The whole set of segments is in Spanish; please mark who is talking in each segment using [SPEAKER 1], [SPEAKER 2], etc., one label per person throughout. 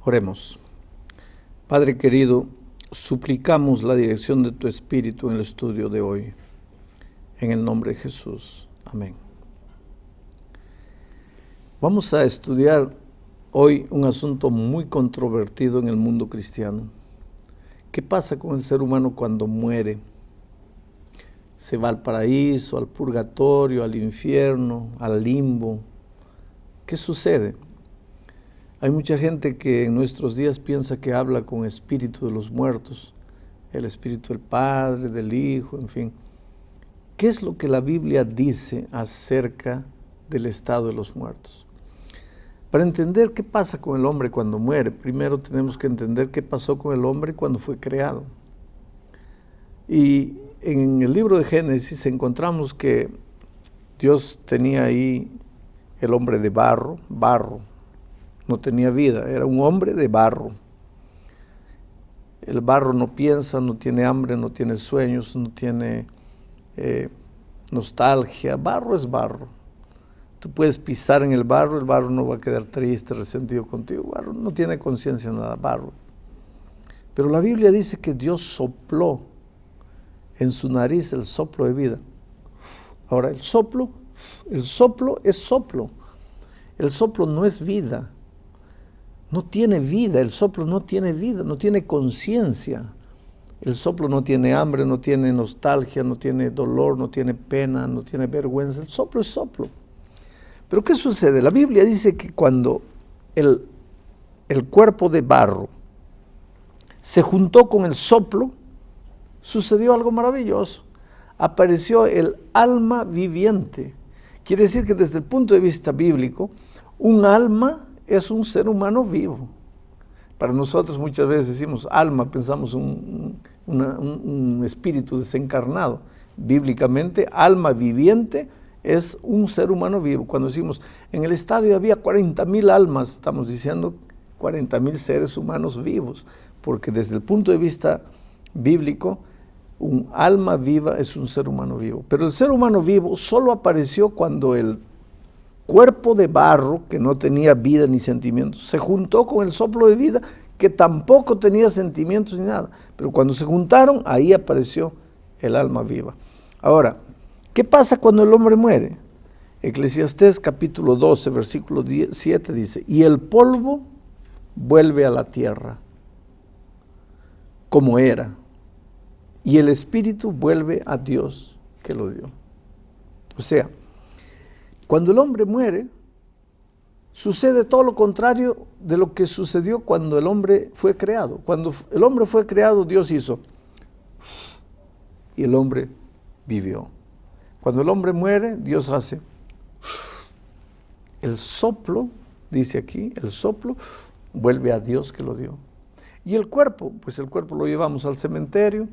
[SPEAKER 1] Oremos. Padre querido, suplicamos la dirección de tu Espíritu en el estudio de hoy. En el nombre de Jesús. Amén. Vamos a estudiar hoy un asunto muy controvertido en el mundo cristiano. ¿Qué pasa con el ser humano cuando muere? ¿Se va al paraíso, al purgatorio, al infierno, al limbo? ¿Qué sucede? Hay mucha gente que en nuestros días piensa que habla con espíritu de los muertos, el espíritu del Padre, del Hijo, en fin. ¿Qué es lo que la Biblia dice acerca del estado de los muertos? Para entender qué pasa con el hombre cuando muere, primero tenemos que entender qué pasó con el hombre cuando fue creado. Y en el libro de Génesis encontramos que Dios tenía ahí el hombre de barro, no tenía vida, era un hombre de barro. El barro no piensa, no tiene hambre, no tiene sueños, no tiene nostalgia. Barro es barro. Tú puedes pisar en el barro no va a quedar triste, resentido contigo. Barro no tiene conciencia de nada, barro. Pero la Biblia dice que Dios sopló en su nariz el soplo de vida. Ahora, el soplo es soplo. El soplo no es vida. No tiene vida, el soplo no tiene vida, no tiene conciencia. El soplo no tiene hambre, no tiene nostalgia, no tiene dolor, no tiene pena, no tiene vergüenza. El soplo es soplo. Pero ¿qué sucede? La Biblia dice que cuando el cuerpo de barro se juntó con el soplo, sucedió algo maravilloso. Apareció el alma viviente. Quiere decir que desde el punto de vista bíblico, un alma es un ser humano vivo. Para nosotros muchas veces decimos alma, pensamos un espíritu desencarnado. Bíblicamente, alma viviente es un ser humano vivo. Cuando decimos, en el estadio había 40,000 almas, estamos diciendo 40,000 seres humanos vivos, porque desde el punto de vista bíblico, un alma viva es un ser humano vivo. Pero el ser humano vivo solo apareció cuando el cuerpo de barro, que no tenía vida ni sentimientos, se juntó con el soplo de vida, que tampoco tenía sentimientos ni nada. Pero cuando se juntaron, ahí apareció el alma viva. Ahora, ¿qué pasa cuando el hombre muere? Eclesiastés capítulo 12, versículo 7 dice, y el polvo vuelve a la tierra como era, y el espíritu vuelve a Dios que lo dio. O sea, cuando el hombre muere, sucede todo lo contrario de lo que sucedió cuando el hombre fue creado. Cuando el hombre fue creado, Dios hizo, y el hombre vivió. Cuando el hombre muere, Dios hace el soplo, dice aquí, el soplo vuelve a Dios que lo dio. Y el cuerpo, pues el cuerpo lo llevamos al cementerio,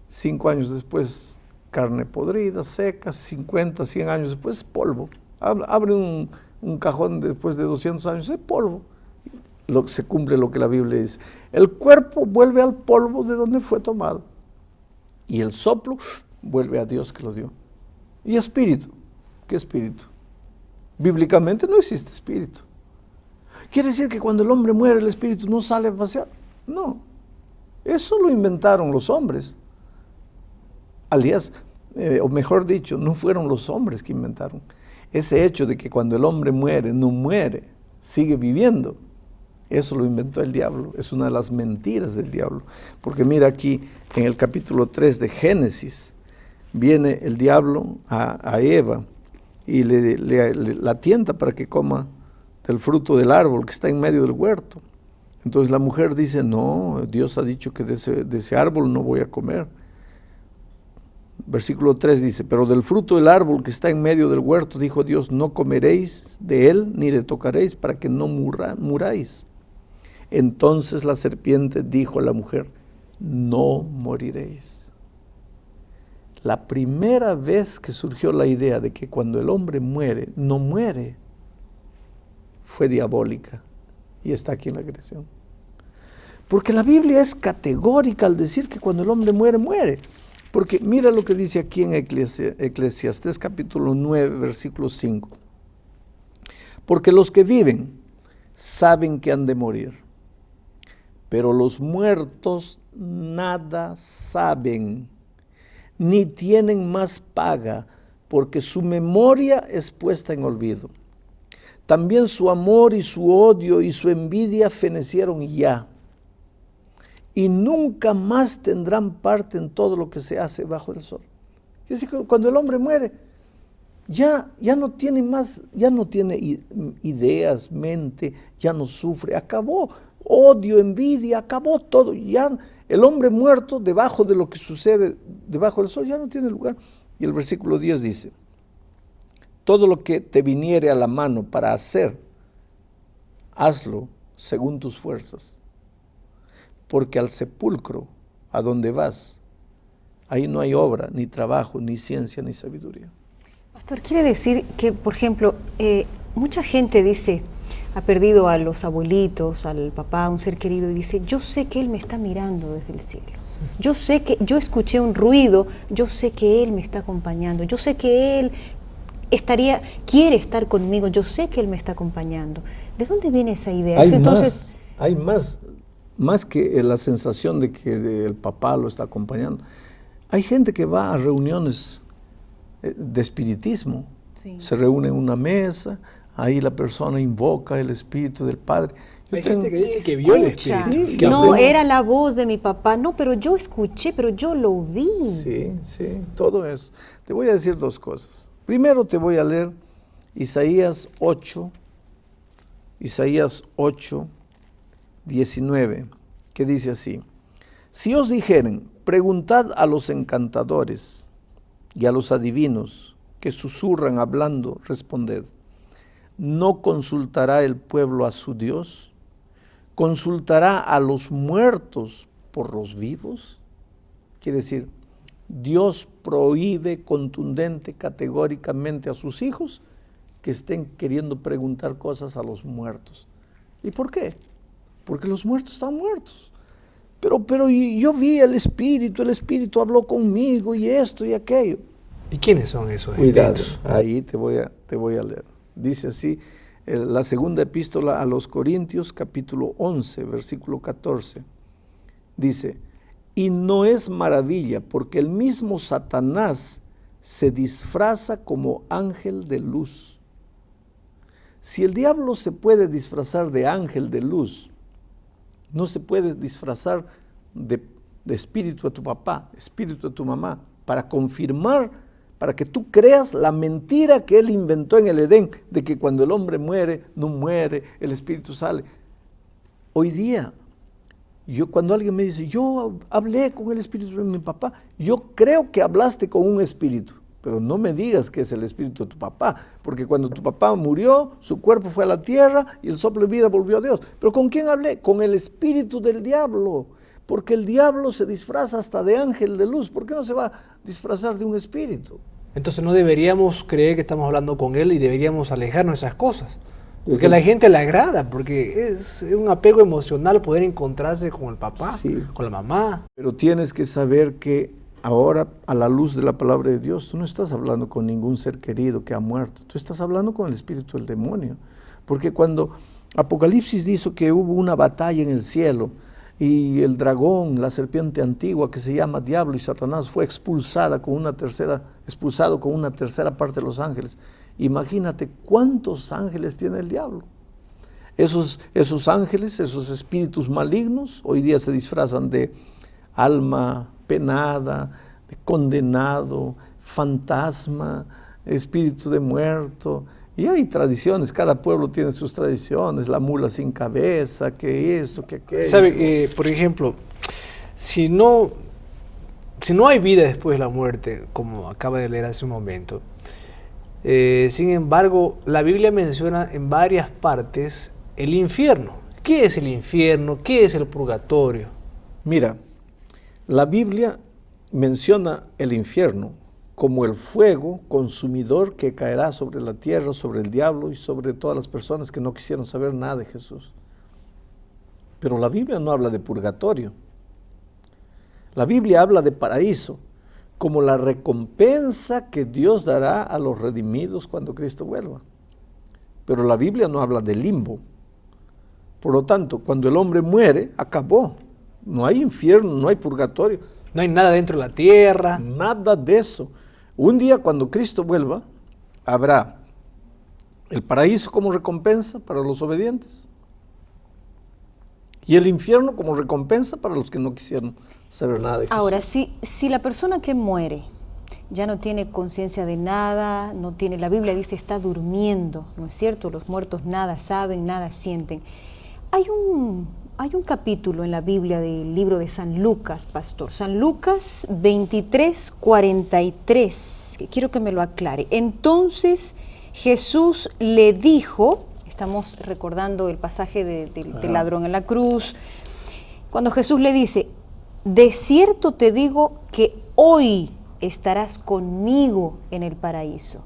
[SPEAKER 1] 5 años después carne podrida, seca, 50, 100 años después polvo. Abre un cajón después de 200 años, es polvo. Se cumple lo que la Biblia dice. El cuerpo vuelve al polvo de donde fue tomado. Y el soplo vuelve a Dios que lo dio. ¿Y espíritu? ¿Qué espíritu? Bíblicamente no existe espíritu. ¿Quiere decir que cuando el hombre muere el espíritu no sale a pasear? No. Eso lo inventaron los hombres. Aliás, o mejor dicho, no fueron los hombres que inventaron. Ese hecho de que cuando el hombre muere, no muere, sigue viviendo, eso lo inventó el diablo, es una de las mentiras del diablo. Porque mira aquí, en el capítulo 3 de Génesis, viene el diablo a Eva y la tienta para que coma del fruto del árbol que está en medio del huerto. Entonces la mujer dice, no, Dios ha dicho que de ese árbol no voy a comer. Versículo 3 dice, pero del fruto del árbol que está en medio del huerto, dijo Dios, no comeréis de él, ni le tocaréis, para que no muráis. Entonces la serpiente dijo a la mujer, no moriréis. La primera vez que surgió la idea de que cuando el hombre muere, no muere, fue diabólica, y está aquí en la creación. Porque la Biblia es categórica al decir que cuando el hombre muere, muere. Porque mira lo que dice aquí en Eclesiastés capítulo 9, versículo 5. Porque los que viven saben que han de morir, pero los muertos nada saben, ni tienen más paga, porque su memoria es puesta en olvido. También su amor y su odio y su envidia fenecieron ya, y nunca más tendrán parte en todo lo que se hace bajo el sol. Es decir, cuando el hombre muere, ya no tiene más, ya no tiene ideas, mente, ya no sufre, acabó. Odio, envidia, acabó todo. Ya el hombre muerto, debajo de lo que sucede debajo del sol, ya no tiene lugar. Y el versículo 10 dice: todo lo que te viniere a la mano para hacer, hazlo según tus fuerzas. Porque al sepulcro, a donde vas, ahí no hay obra, ni trabajo, ni ciencia, ni sabiduría.
[SPEAKER 2] Pastor, quiere decir que, por ejemplo, mucha gente dice, ha perdido a los abuelitos, al papá, a un ser querido, y dice, yo sé que Él me está mirando desde el cielo. Yo sé que, yo escuché un ruido, yo sé que Él me está acompañando, yo sé que Él quiere estar conmigo, yo sé que Él me está acompañando. ¿De dónde viene esa idea?
[SPEAKER 1] Hay más que la sensación de que el papá lo está acompañando. Hay gente que va a reuniones de espiritismo, sí. Se reúne en una mesa, ahí la persona invoca el espíritu del Padre.
[SPEAKER 3] Hay gente que dice que vio el espíritu.
[SPEAKER 2] Sí, no, era la voz de mi papá, no, pero yo escuché, pero yo lo vi.
[SPEAKER 1] Sí, todo eso. Te voy a decir dos cosas. Primero te voy a leer Isaías 8, 19, que dice así: si os dijeren, preguntad a los encantadores y a los adivinos que susurran hablando, responded, ¿no consultará el pueblo a su Dios? ¿Consultará a los muertos por los vivos? Quiere decir, Dios prohíbe contundente, categóricamente a sus hijos que estén queriendo preguntar cosas a los muertos. ¿Y por qué? Porque los muertos están muertos. Pero yo vi el Espíritu habló conmigo y esto y aquello.
[SPEAKER 3] ¿Y quiénes son esos
[SPEAKER 1] Cuidado,
[SPEAKER 3] espíritus?
[SPEAKER 1] ahí te voy a leer. Dice así, la segunda epístola a los Corintios, capítulo 11, versículo 14. Dice, y no es maravilla, porque el mismo Satanás se disfraza como ángel de luz. Si el diablo se puede disfrazar de ángel de luz, no se puede disfrazar de espíritu de tu papá, espíritu de tu mamá, para confirmar, para que tú creas la mentira que él inventó en el Edén, de que cuando el hombre muere, no muere, el espíritu sale. Hoy día, cuando alguien me dice, yo hablé con el espíritu de mi papá, yo creo que hablaste con un espíritu, pero no me digas que es el espíritu de tu papá, porque cuando tu papá murió, su cuerpo fue a la tierra y el soplo de vida volvió a Dios. ¿Pero con quién hablé? Con el espíritu del diablo, porque el diablo se disfraza hasta de ángel de luz. ¿Por qué no se va a disfrazar de un espíritu?
[SPEAKER 3] Entonces no deberíamos creer que estamos hablando con él y deberíamos alejarnos de esas cosas. Porque a la gente le agrada, porque es un apego emocional poder encontrarse con el papá, sí, con la mamá.
[SPEAKER 1] Pero tienes que saber que ahora, a la luz de la palabra de Dios, tú no estás hablando con ningún ser querido que ha muerto, tú estás hablando con el espíritu del demonio. Porque cuando Apocalipsis dice que hubo una batalla en el cielo y el dragón, la serpiente antigua que se llama Diablo y Satanás fue expulsado con una tercera parte de los ángeles. Imagínate cuántos ángeles tiene el diablo. Esos ángeles, esos espíritus malignos, hoy día se disfrazan de alma penada, de condenado, fantasma, espíritu de muerto. Y hay tradiciones, cada pueblo tiene sus tradiciones, la mula sin cabeza, que eso, que aquello.
[SPEAKER 3] ¿Sabe? Por ejemplo, si no hay vida después de la muerte, como acaba de leer hace un momento, sin embargo, la Biblia menciona en varias partes el infierno. ¿Qué es el infierno? ¿Qué es el purgatorio?
[SPEAKER 1] Mira, la Biblia menciona el infierno como el fuego consumidor que caerá sobre la tierra, sobre el diablo y sobre todas las personas que no quisieron saber nada de Jesús. Pero la Biblia no habla de purgatorio. La Biblia habla de paraíso, como la recompensa que Dios dará a los redimidos cuando Cristo vuelva. Pero la Biblia no habla de limbo. Por lo tanto, cuando el hombre muere, acabó. No hay infierno, no hay purgatorio.
[SPEAKER 3] No hay nada dentro de la tierra.
[SPEAKER 1] Nada de eso. Un día cuando Cristo vuelva, habrá el paraíso como recompensa para los obedientes y el infierno como recompensa para los que no quisieron saber nada de Jesús.
[SPEAKER 2] Ahora, si la persona que muere ya no tiene conciencia de nada, no tiene, la Biblia dice está durmiendo, ¿no es cierto? Los muertos nada saben, nada sienten. Hay un capítulo en la Biblia del libro de San Lucas, pastor, San Lucas 23:43, que quiero que me lo aclare. Entonces Jesús le dijo, estamos recordando el pasaje del ladrón en la cruz, cuando Jesús le dice, de cierto te digo que hoy estarás conmigo en el paraíso.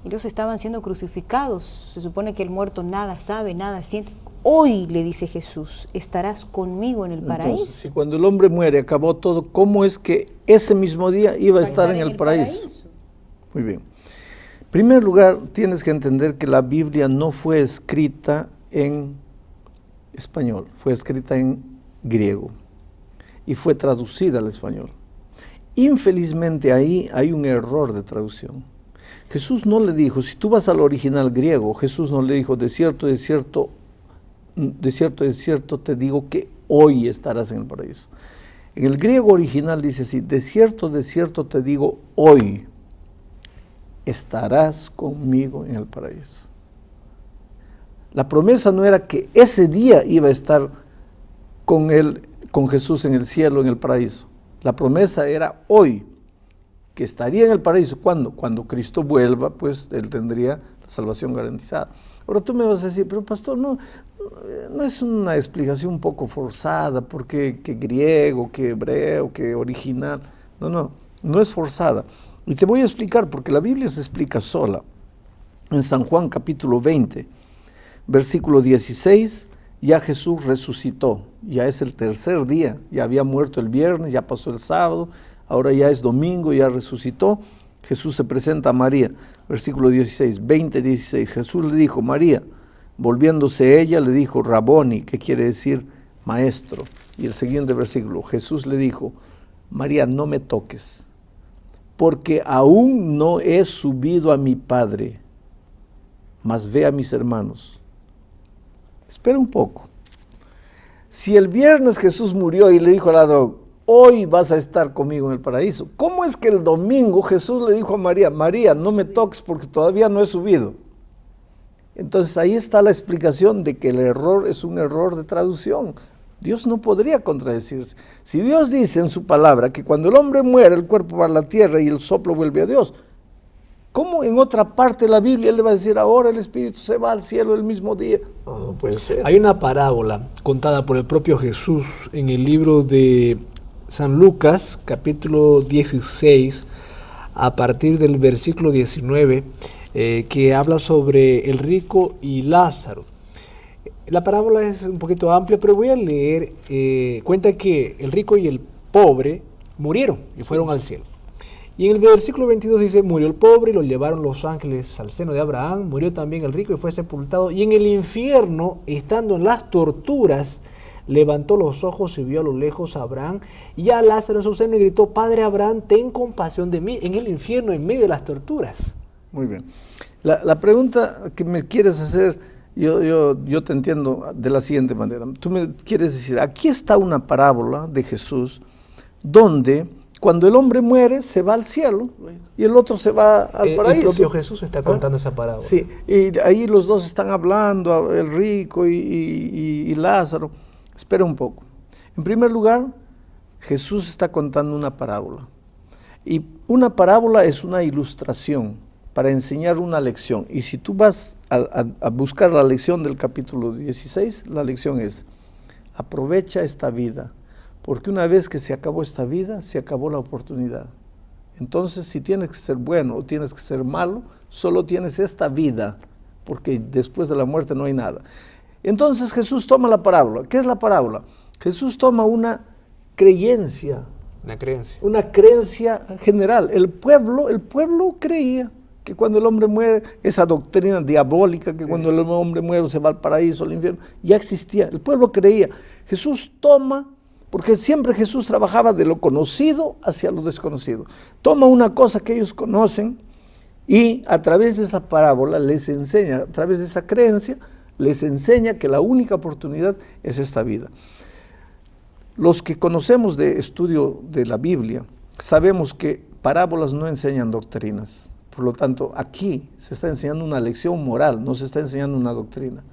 [SPEAKER 2] Ellos estaban siendo crucificados, se supone que el muerto nada sabe, nada siente. Hoy, le dice Jesús, estarás conmigo en el paraíso.
[SPEAKER 1] Entonces, si cuando el hombre muere acabó todo, ¿cómo es que ese mismo día iba a estar en el paraíso? Muy bien. En primer lugar, tienes que entender que la Biblia no fue escrita en español, fue escrita en griego y fue traducida al español. Infelizmente ahí hay un error de traducción. Jesús no le dijo, si tú vas al original griego, Jesús no le dijo, de cierto te digo que hoy estarás en el paraíso. En el griego original dice así, de cierto te digo hoy estarás conmigo en el paraíso. La promesa no era que ese día iba a estar con Jesús en el cielo, en el paraíso. La promesa era hoy, que estaría en el paraíso. ¿Cuándo? Cuando Cristo vuelva, pues él tendría la salvación garantizada. Ahora tú me vas a decir, pero pastor, no es una explicación un poco forzada, porque que griego, que hebreo, que original. No es forzada. Y te voy a explicar, porque la Biblia se explica sola. En San Juan capítulo 20, versículo 16, ya Jesús resucitó, ya es el tercer día, ya había muerto el viernes, ya pasó el sábado, ahora ya es domingo, ya resucitó. Jesús se presenta a María, versículo 16, 20:16, Jesús le dijo, María, volviéndose ella, le dijo, Raboni, que quiere decir maestro. Y el siguiente versículo, Jesús le dijo, María, no me toques, porque aún no he subido a mi Padre, mas ve a mis hermanos. Espera un poco. Si el viernes Jesús murió y le dijo al ladrón, hoy vas a estar conmigo en el paraíso, ¿cómo es que el domingo Jesús le dijo a María, María, no me toques porque todavía no he subido? Entonces ahí está la explicación de que el error es un error de traducción. Dios no podría contradecirse. Si Dios dice en su palabra que cuando el hombre muere el cuerpo va a la tierra y el soplo vuelve a Dios, ¿cómo en otra parte de la Biblia le va a decir ahora el Espíritu se va al cielo el mismo día? No puede ser.
[SPEAKER 3] Hay una parábola contada por el propio Jesús en el libro de San Lucas, capítulo 16, a partir del versículo 19, que habla sobre el rico y Lázaro. La parábola es un poquito amplia, pero voy a leer. Cuenta que el rico y el pobre murieron y fueron al cielo. Y en el versículo 22 dice, murió el pobre y lo llevaron los ángeles al seno de Abraham, murió también el rico y fue sepultado. Y en el infierno, estando en las torturas, levantó los ojos y vio a lo lejos a Abraham y a Lázaro en su seno y gritó, Padre Abraham, ten compasión de mí, en el infierno, en medio de las torturas.
[SPEAKER 1] Muy bien. La pregunta que me quieres hacer, yo te entiendo de la siguiente manera. Tú me quieres decir, aquí está una parábola de Jesús donde cuando el hombre muere se va al cielo y el otro se va al paraíso.
[SPEAKER 3] El propio Jesús está contando esa parábola.
[SPEAKER 1] Sí, y ahí los dos están hablando, el rico y Lázaro. Espera un poco. En primer lugar, Jesús está contando una parábola. Y una parábola es una ilustración para enseñar una lección. Y si tú vas a buscar la lección del capítulo 16, la lección es, aprovecha esta vida, porque una vez que se acabó esta vida, se acabó la oportunidad. Entonces, si tienes que ser bueno o tienes que ser malo, solo tienes esta vida, porque después de la muerte no hay nada. Entonces Jesús toma la parábola. ¿Qué es la parábola? Jesús toma una creencia.
[SPEAKER 3] Una creencia.
[SPEAKER 1] Una creencia general. El pueblo creía. que cuando el hombre muere, esa doctrina diabólica, que cuando el hombre muere se va al paraíso, al infierno, ya existía, el pueblo creía. Jesús toma, porque siempre Jesús trabajaba de lo conocido hacia lo desconocido. Toma una cosa que ellos conocen y a través de esa parábola les enseña, a través de esa creencia, les enseña que la única oportunidad es esta vida. Los que conocemos de estudio de la Biblia, sabemos que parábolas no enseñan doctrinas. Por lo tanto, aquí se está enseñando una lección moral, no se está enseñando una doctrina.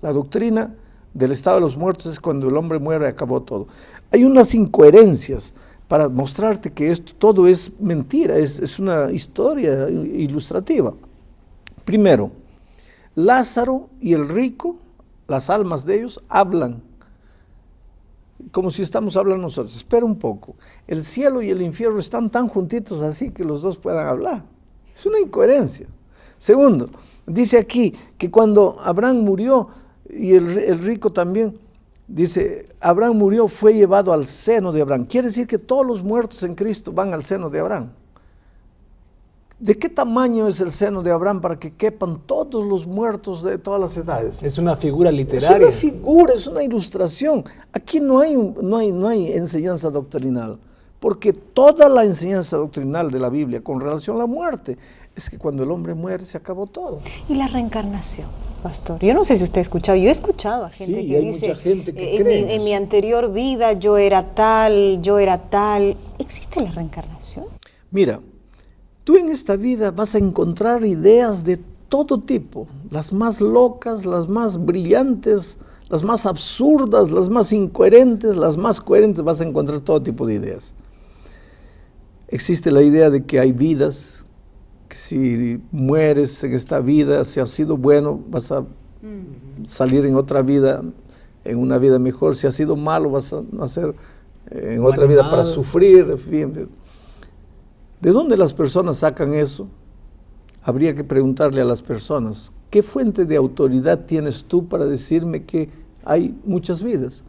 [SPEAKER 1] La doctrina del estado de los muertos es cuando el hombre muere y acabó todo. Hay unas incoherencias para mostrarte que esto todo es mentira, es una historia ilustrativa. Primero, Lázaro y el rico, las almas de ellos, hablan como si estamos hablando nosotros. Espera un poco, el cielo y el infierno están tan juntitos así que los dos puedan hablar. Es una incoherencia. Segundo, dice aquí que cuando Abraham murió y el rico también, dice, Abraham murió, fue llevado al seno de Abraham. Quiere decir que todos los muertos en Cristo van al seno de Abraham. ¿De qué tamaño es el seno de Abraham para que quepan todos los muertos de todas las edades?
[SPEAKER 3] Es una figura literaria.
[SPEAKER 1] Es una figura, es una ilustración. Aquí no hay enseñanza doctrinal, porque toda la enseñanza doctrinal de la Biblia con relación a la muerte es que cuando el hombre muere se acabó todo.
[SPEAKER 2] Y la reencarnación, pastor. Yo no sé si usted ha escuchado, yo he escuchado a gente
[SPEAKER 1] Sí,
[SPEAKER 2] que
[SPEAKER 1] hay
[SPEAKER 2] dice,
[SPEAKER 1] mucha gente que cree
[SPEAKER 2] en mi anterior vida yo era tal. ¿Existe la reencarnación?
[SPEAKER 1] Mira, tú en esta vida vas a encontrar ideas de todo tipo, las más locas, las más brillantes, las más absurdas, las más incoherentes, las más coherentes, vas a encontrar todo tipo de ideas. Existe la idea de que hay vidas, que si mueres en esta vida, si has sido bueno, vas a salir en otra vida, en una vida mejor. Si has sido malo, vas a nacer en otra vida para sufrir, en fin. ¿De dónde las personas sacan eso? Habría que preguntarle a las personas, ¿qué fuente de autoridad tienes tú para decirme que hay muchas vidas?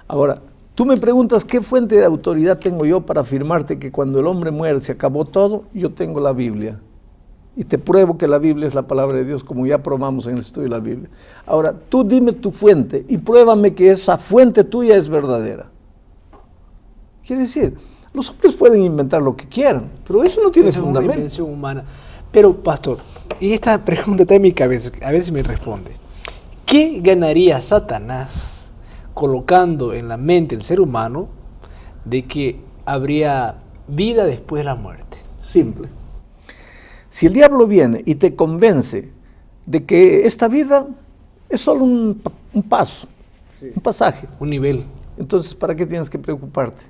[SPEAKER 1] Ahora, tú me preguntas, ¿qué fuente de autoridad tengo yo para afirmarte que cuando el hombre muere se acabó todo? Yo tengo la Biblia. Y te pruebo que la Biblia es la palabra de Dios, como ya probamos en el estudio de la Biblia. Ahora, tú dime tu fuente y pruébame que esa fuente tuya es verdadera. Quiere decir, los hombres pueden inventar lo que quieran, pero eso no tiene fundamento.
[SPEAKER 3] Es una invención humana. Pero, pastor, y esta pregunta está en mi cabeza, a ver si me responde. ¿Qué ganaría Satanás colocando en la mente del ser humano de que habría vida después de la muerte?
[SPEAKER 1] Simple. Si el diablo viene y te convence de que esta vida es solo un paso, un pasaje,
[SPEAKER 3] un nivel,
[SPEAKER 1] entonces ¿para qué tienes que preocuparte?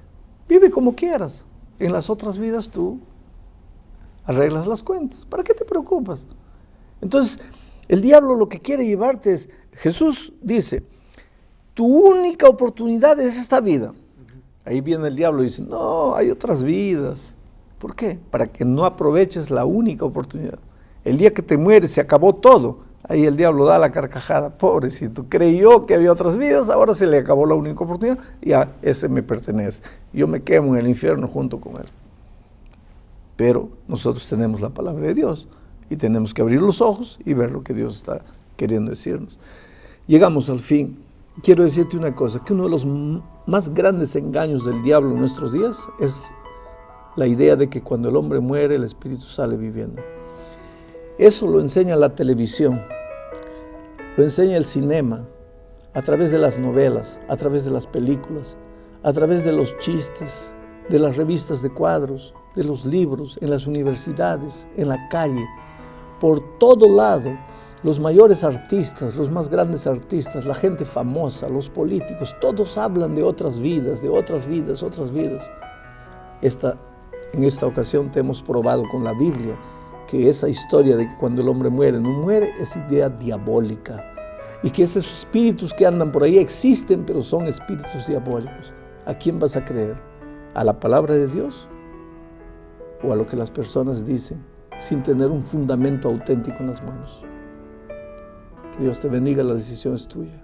[SPEAKER 1] Vive como quieras. En las otras vidas tú arreglas las cuentas. ¿Para qué te preocupas? Entonces, el diablo lo que quiere llevarte es, Jesús dice, tu única oportunidad es esta vida. Ahí viene el diablo y dice, no, hay otras vidas. ¿Por qué? Para que no aproveches la única oportunidad. El día que te mueres se acabó todo. Ahí el diablo da la carcajada, pobrecito, creyó que había otras vidas, ahora se le acabó la única oportunidad, ya ese me pertenece. Yo me quemo en el infierno junto con él. Pero nosotros tenemos la palabra de Dios y tenemos que abrir los ojos y ver lo que Dios está queriendo decirnos. Llegamos al fin. Quiero decirte una cosa, que uno de los más grandes engaños del diablo en nuestros días es la idea de que cuando el hombre muere, el espíritu sale viviendo. Eso lo enseña la televisión, lo enseña el cinema, a través de las novelas, a través de las películas, a través de los chistes, de las revistas de cuadros, de los libros, en las universidades, en la calle, por todo lado. Los mayores artistas, los más grandes artistas, la gente famosa, los políticos, todos hablan de otras vidas, otras vidas. En esta ocasión te hemos probado con la Biblia que esa historia de que cuando el hombre muere, no muere, es idea diabólica. Y que esos espíritus que andan por ahí existen, pero son espíritus diabólicos. ¿A quién vas a creer? ¿A la palabra de Dios? ¿O a lo que las personas dicen sin tener un fundamento auténtico en las manos? Que Dios te bendiga, la decisión es tuya.